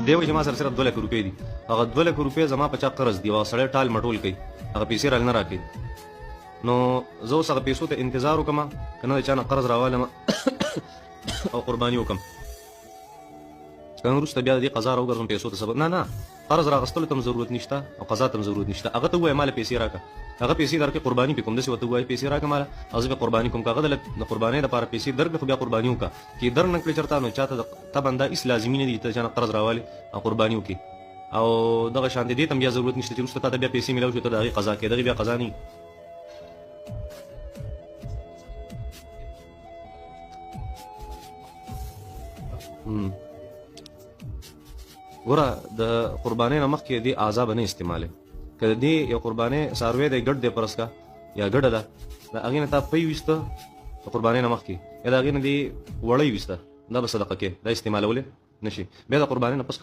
دیو چې ما سره صرف 2 لک روپۍ دي هغه 2 لک روپۍ زما په چا قرض دی او سړی ټال مټول کوي هغه پیسې رال نه راکړي نو زه اوس هغه پیسو ته انتظار وکړم که نه د چا نه قرض راوالم او قرباني وکړم که نه وروسته بیا د دې قضا راوګرځم پیسو ته سبب نه قرض راغستلو ته هم ضرورت نشته او قضا ته هم ضرورت نشته هغه ته ووایه ماله پیسې راکړه هغه پیسې درکړې قرباني پې کوم داسې ورته ووایه پیسې راکړه ماله او زه بیا قرباني کوم که هغه د قربانۍ دپاره پیسې درکړې خو بیا قرباني وکړه چې در نه کړې چېرته نو چا ته طبعا دا هېڅ لازمي نه دي چې ته چا نه قرض راوالې او قرباني وکړي او دغه شانتې دې ته هم بیا ضرورت نشته چې وروسته تا ته بیا پیسې میلاو شي ته د هغې قضا کوې دغې بیا قضا نه وي ګوره د قربانۍ نه مخکې دې اعضا به نه استعمالوې که د دې یو قربانۍ څاروی دی ګډ دی فرض کا یا ګډه ده د هغې نه تا پۍ ویسته د قربانۍ نه مخکې یا د هغې نه دې وړۍ ویسته دا به صدقه کې دا استعمالولی نه شي بیا د قربانۍ نه پس